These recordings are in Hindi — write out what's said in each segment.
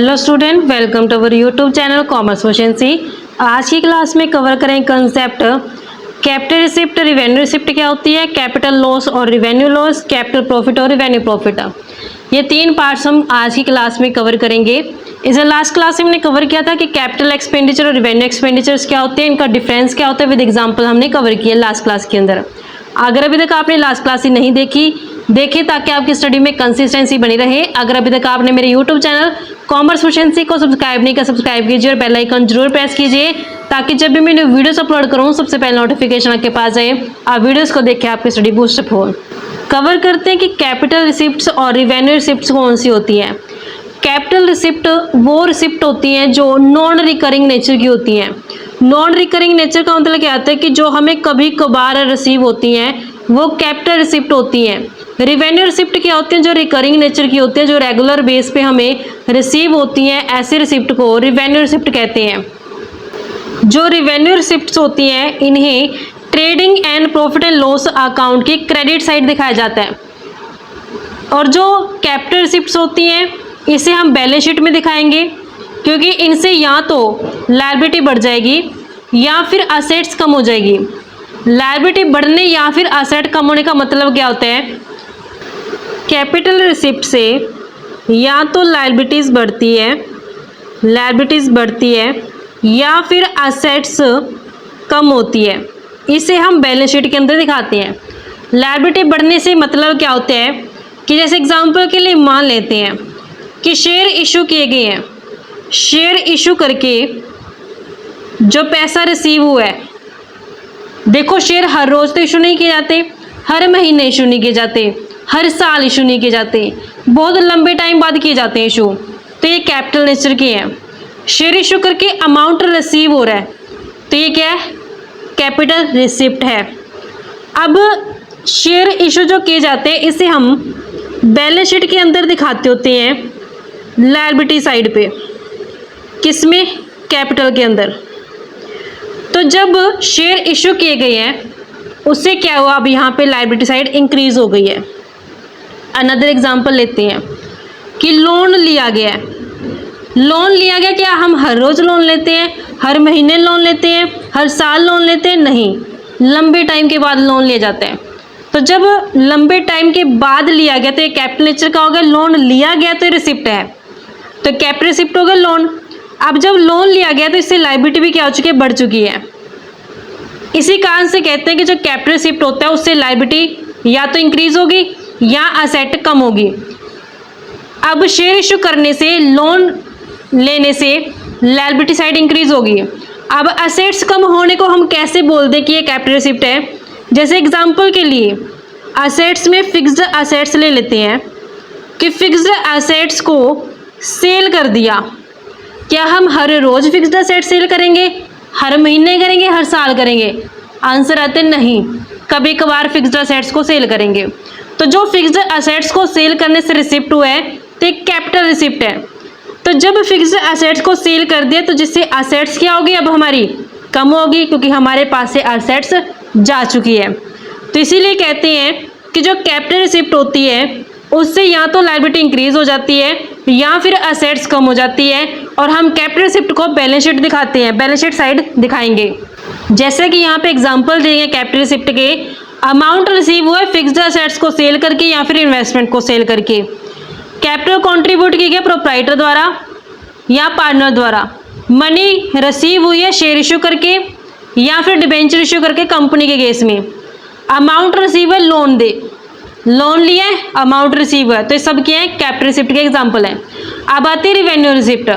Hello student, welcome to our YouTube channel commerce proficiency. आज की क्लास में कवर करें concept capital receipt, revenue receipt क्या होती है, कैपिटल लॉस और रिवेन्यू लॉस, कैपिटल प्रॉफिट और रिवेन्यू प्रॉफिट। ये तीन पार्ट्स हम आज की क्लास में कवर करेंगे। इसे लास्ट क्लास में हमने कवर किया था कि कैपिटल एक्सपेंडिचर और रिवेन्यू एक्सपेंडिचर्स क्या होते हैं, इनका डिफरेंस क्या होता है, विद एग्जाम्पल हमने कवर किया लास्ट क्लास के अंदर। अगर अभी तक आपने लास्ट क्लास ही नहीं देखे ताकि आपकी स्टडी में कंसिस्टेंसी बनी रहे। अगर अभी तक आपने मेरे यूट्यूब चैनल कॉमर्स प्रोफिशिएंसी को सब्सक्राइब नहीं किया, सब्सक्राइब कीजिए और बेल आइकन जरूर प्रेस कीजिए ताकि जब भी मैं वीडियोस अपलोड करूँ सबसे पहले नोटिफिकेशन आपके पास जाए, आप वीडियोस को देख के आपकी स्टडी बूस्टअप हो। कवर करते हैं कि कैपिटल रिसिप्ट्स और रिवेन्यू रिसिप्ट्स कौन सी होती हैं। कैपिटल रिसिप्ट वो रिसिप्ट होती हैं जो नॉन रिकरिंग नेचर की होती हैं। नॉन रिकरिंग नेचर का मतलब क्या आता है कि जो हमें कभी कभार रिसीव होती हैं वो कैपिटल रिसिप्ट होती हैं। रिवेन्यू रिसिप्ट क्या होती हैं, जो रिकरिंग नेचर की होती हैं, जो रेगुलर बेस पे हमें रिसीव होती हैं, ऐसे रिसिप्ट को रिवेन्यू रिसिप्ट कहते हैं। जो रिवेन्यू रिसिप्ट्स होती हैं इन्हें trading and profit and loss account की क्रेडिट साइड दिखाया जाता है। और जो कैपिटल रिसिप्ट्स होती हैं इसे हम बैलेंस शीट में दिखाएंगे, क्योंकि इनसे या तो लायबिलिटी बढ़ जाएगी या फिर असेट्स कम हो जाएगी। लायबिलिटी बढ़ने या फिर असेट कम होने का मतलब क्या होता है, कैपिटल रिसिप्ट से या तो लायबिलिटीज़ बढ़ती है या फिर असेट्स कम होती है। इसे हम बैलेंस शीट के अंदर दिखाते हैं। लायबिलिटी बढ़ने से मतलब क्या होता है कि जैसे एग्जांपल के लिए मान लेते हैं कि शेयर इशू किए गए हैं। शेयर इशू करके जो पैसा रिसीव हुआ है, देखो शेयर हर रोज़ तो इशू नहीं किए जाते, हर महीने इशू नहीं किए जाते, हर साल इशू नहीं किए जाते, बहुत लंबे टाइम बाद किए जाते हैं इशू। तो ये कैपिटल नेचर के हैं। शेयर इशू करके अमाउंट रिसीव हो रहा है तो ये क्या है, कैपिटल रिसिप्ट है। अब शेयर इशू जो किए जाते हैं इसे हम बैलेंस शीट के अंदर दिखाते होते हैं लायबिलिटी साइड पे, किसमें, कैपिटल के अंदर। तो जब शेयर इशू किए गए हैं उससे क्या हुआ, अब यहाँ पे लायबिलिटी साइड इंक्रीज हो गई है। अनदर एग्जांपल लेते हैं कि लोन लिया गया है। लोन लिया गया, क्या हम हर रोज़ लोन लेते हैं, हर महीने लोन लेते हैं, हर साल लोन लेते हैं? नहीं, लंबे टाइम के बाद लोन लिया जाता है। तो जब लंबे टाइम के बाद लिया गया तो ये कैपिटल नेचर का होगा। लोन लिया गया तो ये रिसिप्ट है, तो कैपिटल रिसिप्ट होगा लोन। अब जब लोन लिया गया तो इससे लायबिलिटी भी क्या हो चुकी है, बढ़ चुकी है। इसी कारण से कहते हैं कि जो कैपिटल रिसिप्ट होता है उससे लायबिलिटी या तो इंक्रीज होगी या असेट कम होगी। अब शेयर इशू करने से, लोन लेने से लायबिलिटी साइड इंक्रीज होगी। अब असेट्स कम होने को हम कैसे बोल दें कि ये कैपिटल रिसिप्ट है। जैसे एग्जांपल के लिए असेट्स में फिक्स्ड असेट्स ले लेते हैं कि फिक्स्ड असेट्स को सेल कर दिया। क्या हम हर रोज़ फिक्स्ड असेट सेल करेंगे, हर महीने करेंगे, हर साल करेंगे? आंसर आते नहीं, कभी कभार फिक्स्ड असेट्स को सेल करेंगे। तो जो फिक्स्ड असेट्स को सेल करने से रिसिप्ट हुआ है तो एक कैपिटल रिसिप्ट है। तो जब फिक्स्ड असेट्स को सेल कर दिया तो जिससे असेट्स क्या होगी, अब हमारी कम होगी, क्योंकि हमारे पास से असेट्स जा चुकी है। तो इसीलिए कहते हैं कि जो कैपिटल रिसिप्ट होती है उससे या तो लायबिलिटी इंक्रीज हो जाती है या फिर असेट्स कम हो जाती है। और हम कैपिटल रिसिप्ट को बैलेंस शीट दिखाते हैं, बैलेंस शीट साइड दिखाएंगे। जैसे कि यहाँ पे एग्जांपल देंगे कैपिटल रिसिप्ट के, अमाउंट रिसीव हुआ है फिक्स्ड असेट्स को सेल करके या फिर इन्वेस्टमेंट को सेल करके। कैपिटल कंट्रीब्यूट की गया प्रोप्राइटर द्वारा या पार्टनर द्वारा। मनी रिसीव हुई है शेयर इशू करके या फिर डिबेंचर इशू करके कंपनी के केस में। अमाउंट रिसीव है लोन दे, लोन लिया है, अमाउंट रिसीव है, तो ये सब क्या है, कैपिटल रिसिप्ट के एग्जांपल है। अब आती है रिवेन्यू रिसिप्ट।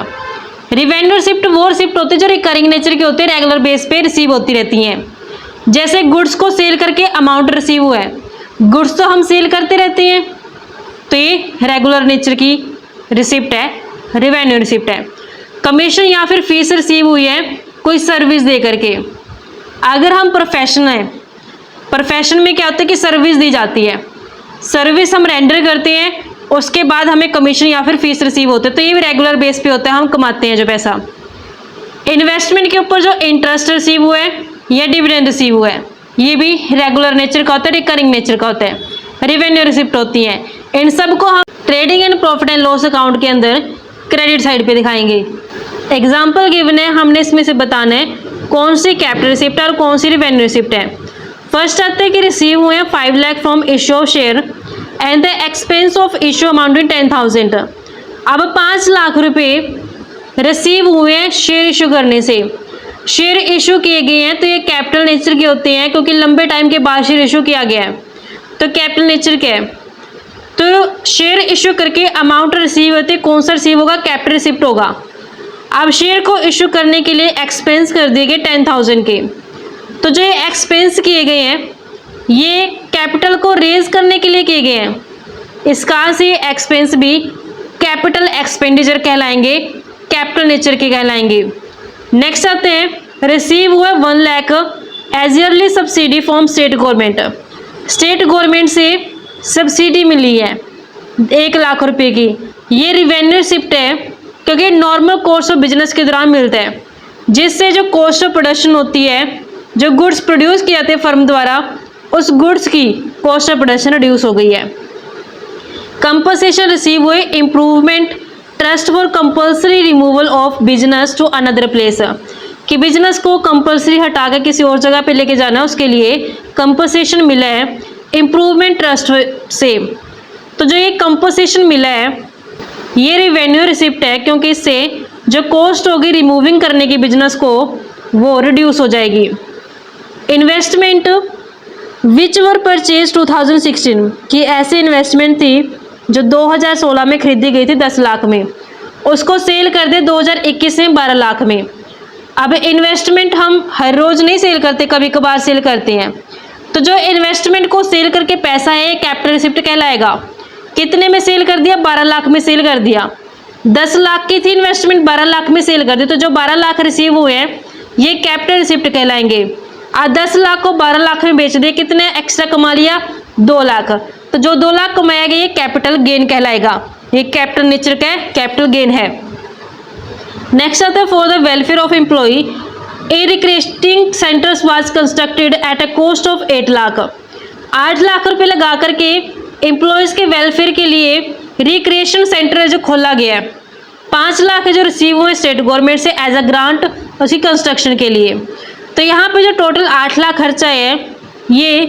रिवेन्यू रिसिप्ट वो रिसिप्ट होती है जो रिकरिंग नेचर के होते हैं, रेगुलर बेस पे रिसीव होती रहती हैं। जैसे गुड्स को सेल करके अमाउंट रिसीव हुआ है, गुड्स तो हम सेल करते रहते हैं तो ये रेगुलर नेचर की रिसिप्ट है, रिवेन्यू रिसिप्ट है। कमीशन या फिर फीस रिसीव हुई है कोई सर्विस दे करके। अगर हम प्रोफेशनल हैं, प्रोफेशन में क्या होता है कि सर्विस दी जाती है, सर्विस हम रेंडर करते हैं, उसके बाद हमें कमीशन या फिर फीस रिसीव होते हैं, तो ये भी रेगुलर बेस पे होता है, हम कमाते हैं जो पैसा। इन्वेस्टमेंट के ऊपर जो इंटरेस्ट रिसीव हुआ है या डिविडेंड रिसीव हुआ है, ये भी रेगुलर नेचर का होता है, रिकरिंग नेचर का होता है। रेवेन्यू रिसिप्ट होती हैं, इन सब को हम trading and profit and loss account के अंदर क्रेडिट साइड पे दिखाएंगे। एग्जाम्पल गिवन है, हमने इसमें से बताना है कौन सी कैपिटल रिसिप्ट है और कौन सी रिवेन्यू रिसिप्ट है। फर्स्ट आते हैं कि रिसीव हुए 5 lakh from issue of share and the expense of issue amounting 10,000। अब 5 लाख रुपए रिसीव हुए हैं शेयर इशू करने से। शेयर इशू किए गए हैं तो ये कैपिटल नेचर के होते हैं, क्योंकि लंबे टाइम के बाद शेयर इशू किया गया है तो कैपिटल नेचर क्या है। तो शेयर इशू करके अमाउंट रिसीव होते, कौन सा रिसीव होगा, कैपिटल रिसिप्ट होगा। अब शेयर को इशू करने के लिए एक्सपेंस कर दिए गए 10,000 के, तो जो ये एक्सपेंस किए गए हैं ये कैपिटल को रेज करने के लिए किए गए हैं, इस कारण से एक्सपेंस भी कैपिटल एक्सपेंडिचर कहलाएंगे, कैपिटल नेचर के कहलाएंगे। नेक्स्ट आते हैं रिसीव हुए 1 lakh as yearly subsidy from state government. State government से सब्सिडी मिली है 1 लाख रुपए की, ये रिवेन्यू रिसिप्ट है, क्योंकि नॉर्मल कोर्स ऑफ बिजनेस के दौरान मिलता है, जिससे जो कॉस्ट ऑफ प्रोडक्शन होती है, जो गुड्स प्रोड्यूस किए जाते हैं फर्म द्वारा, उस गुड्स की कॉस्ट ऑफ प्रोडक्शन रिड्यूस हो गई है। कंपनसेशन रिसीव हुए improvement trust for compulsory removal of business to another place, कि बिजनेस को कंपल्सरी हटाकर किसी और जगह पे लेके जाना है, उसके लिए कंपनसेशन मिला है इम्प्रूवमेंट ट्रस्ट से। तो जो ये कंपनसेशन मिला है ये रिवेन्यू रिसिप्ट है, क्योंकि इससे जो कॉस्ट होगी रिमूविंग करने की बिजनेस को वो रिड्यूस हो जाएगी। इन्वेस्टमेंट विच वर परचेज 2016, कि ऐसी इन्वेस्टमेंट थी जो 2016 में खरीदी गई थी 10 लाख में, उसको सेल कर दे 2021 में 12 लाख में। अब इन्वेस्टमेंट हम हर रोज़ नहीं सेल करते, कभी कभार सेल करते हैं, तो जो इन्वेस्टमेंट को सेल करके पैसा है कैपिटल रिसिप्ट कहलाएगा। कितने में सेल कर दिया, 12 लाख में सेल कर दिया। 10 लाख की थी इन्वेस्टमेंट, 12 लाख में सेल कर दी, तो जो 12 लाख रिसीव हुए हैं ये कैपिटल रिसिप्ट कहलाएंगे। आज 10 लाख को 12 लाख में बेच दिए, कितने एक्स्ट्रा कमा लिया, 2 लाख, तो जो 2 लाख कमाया गया ये कैपिटल गेन कहलाएगा, ये कैपिटल नेचर का कैपिटल गेन है। नेक्स्ट आता है for the welfare of employee A recreating centres was constructed at a cost of 8 lakh. 8 lakh रुपए लगा करके एम्प्लॉयज़ के वेलफेयर के लिए रिक्रिएशन सेंटर जो खोला गया है, 5 लाख जो रिसीव हुए स्टेट गवर्नमेंट से एज अ ग्रांट उसकी कंस्ट्रक्शन के लिए। तो यहाँ पे जो टोटल 8 लाख खर्चा है ये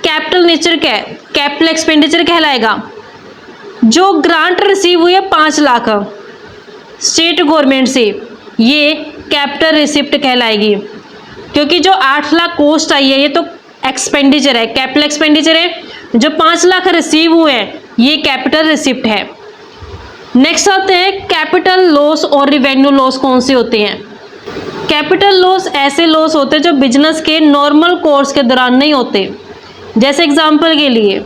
कैपिटल नेचर का है, कैपिटल एक्सपेंडिचर कहलाएगा। जो ग्रांट रिसीव हुई है 5 लाख स्टेट गवर्नमेंट से, ये कैपिटल रिसिप्ट कहलाएगी, क्योंकि जो 8 लाख कॉस्ट आई है ये तो एक्सपेंडिचर है, कैपिटल एक्सपेंडिचर है। जो 5 लाख रिसीव हुए हैं ये कैपिटल रिसिप्ट है। नेक्स्ट आते हैं कैपिटल लॉस और रिवेन्यू लॉस कौन से होते हैं। कैपिटल लॉस ऐसे लॉस होते हैं जो बिजनेस के नॉर्मल कोर्स के दौरान नहीं होते। जैसे एग्जांपल के लिए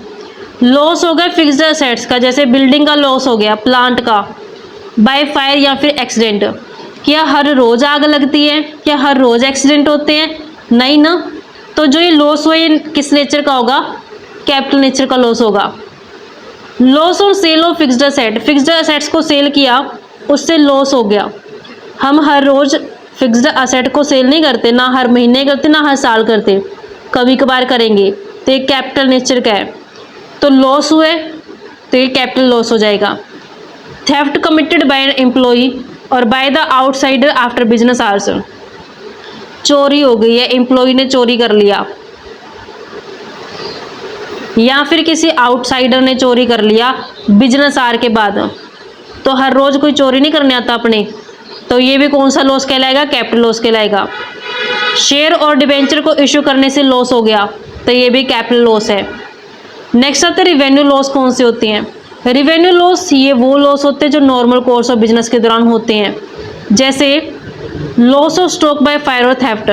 लॉस हो गया फिक्स्ड असेट्स का, जैसे बिल्डिंग का लॉस हो गया, प्लांट का, बाय फायर या फिर एक्सीडेंट। क्या हर रोज़ आग लगती है, क्या हर रोज़ एक्सीडेंट होते हैं, नहीं ना। तो जो ये लॉस हुआ ये किस नेचर का होगा, कैपिटल नेचर का लॉस होगा। Loss on sale of fixed asset, fixed assets को सेल किया उससे लॉस हो गया। हम हर रोज़ फिक्स्ड असेट को सेल नहीं करते, ना हर महीने करते ना हर साल करते, कभी कभार करेंगे, तो ये कैपिटल नेचर का है। तो लॉस हुए तो ये कैपिटल लॉस हो जाएगा। Theft committed by an employee और by the outsider after business hours, चोरी हो गई है, एम्प्लॉई ने चोरी कर लिया या फिर किसी आउटसाइडर ने चोरी कर लिया बिजनेस आवर के बाद। तो हर रोज़ कोई चोरी नहीं करने आता अपने, तो ये भी कौन सा लॉस कहलाएगा, कैपिटल लॉस कहलाएगा। शेयर और डिबेंचर को इशू करने से लॉस हो गया तो ये भी कैपिटल लॉस है। नेक्स्ट आता है रिवेन्यू लॉस कौन से होती हैं। रिवेन्यू लॉस ये वो लॉस होते हैं जो नॉर्मल कोर्स ऑफ बिजनेस के दौरान होते हैं, जैसे loss of stock by fire और थेफ्ट,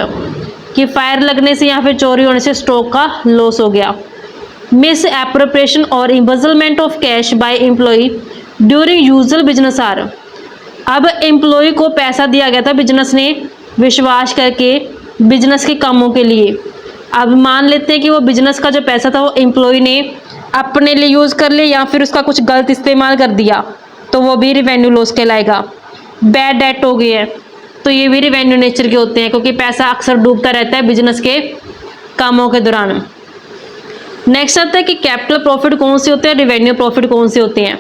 कि फायर लगने से या फिर चोरी होने से स्टॉक का लॉस हो गया। मिस एप्रोप्रिएशन और embezzlement of cash by employee during usual business hour, अब एम्प्लॉय को पैसा दिया गया था बिजनेस ने विश्वास करके बिजनेस के कामों के लिए। अब मान लेते हैं कि वो बिजनेस का जो पैसा था वो एम्प्लॉय ने अपने लिए यूज़ कर लिया या फिर उसका कुछ गलत इस्तेमाल कर दिया, तो वो भी रिवेन्यू लॉस कहलाएगा। बैड डेट हो गई है तो ये भी रिवेन्यू नेचर के होते हैं, क्योंकि पैसा अक्सर डूबता रहता है बिजनेस के कामों के दौरान। नेक्स्ट आता है कि कैपिटल प्रॉफिट कौन से होते हैं, रिवेन्यू प्रॉफिट कौन से होते हैं।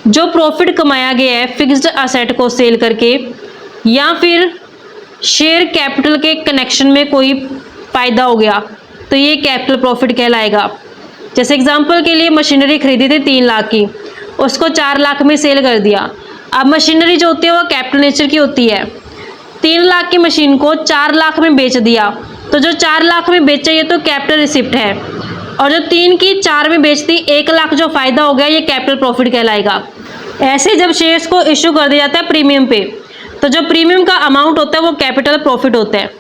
जो प्रॉफिट कमाया गया है फिक्स्ड असेट को सेल करके या फिर शेयर कैपिटल के कनेक्शन में कोई फ़ायदा हो गया तो ये कैपिटल प्रॉफिट कहलाएगा। जैसे एग्जांपल के लिए मशीनरी खरीदी थी 3 लाख की, उसको 4 लाख में सेल कर दिया। अब मशीनरी जो होती है वो कैपिटल नेचर की होती है। 3 लाख की मशीन को 4 लाख में बेच दिया तो जो 4 लाख में बेचा ये तो कैपिटल रिसिप्ट है, और जो 3 की 4 में बेचती 1 लाख जो फ़ायदा हो गया ये कैपिटल प्रॉफिट कहलाएगा। ऐसे जब शेयर्स को इशू कर दिया जाता है प्रीमियम पे तो जो प्रीमियम का अमाउंट होता है वो कैपिटल प्रॉफिट होता है।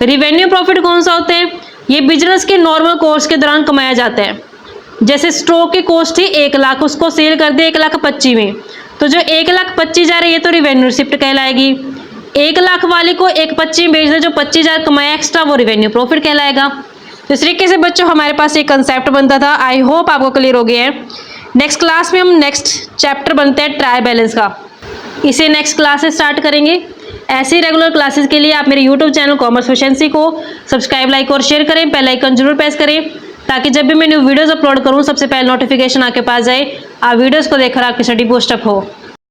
रिवेन्यू प्रॉफिट कौन सा होता है? ये बिजनेस के नॉर्मल कोर्स के दौरान कमाया जाता है। जैसे स्टॉक की कॉस्ट थी 1 लाख, उसको सेल कर दिया 1,25,000 में, तो जो 1,25,000 जा रही है तो रिवेन्यू रिसिप्ट कहलाएगी। 1 लाख वाले को 1,25,000 बेच दे, जो 25,000 कमाया एक्स्ट्रा वो रिवेन्यू प्रॉफिट कहलाएगा। तो इस तरीके से बच्चों हमारे पास एक कंसेप्ट बनता था। आई होप आपको क्लियर हो गया है। नेक्स्ट क्लास में हम नेक्स्ट चैप्टर बनते हैं ट्रायल बैलेंस का, इसे नेक्स्ट क्लास से स्टार्ट करेंगे। ऐसी रेगुलर क्लासेस के लिए आप मेरे यूट्यूब चैनल कॉमर्स एफिशिएंसी को सब्सक्राइब, लाइक और शेयर करें। बेल आइकन जरूर प्रेस करें ताकि जब भी मैं न्यू वीडियोस अपलोड करूं सबसे पहले नोटिफिकेशन आपके पास जाए, आप वीडियोस को देखकर आपकी स्टडी बूस्ट अप हो।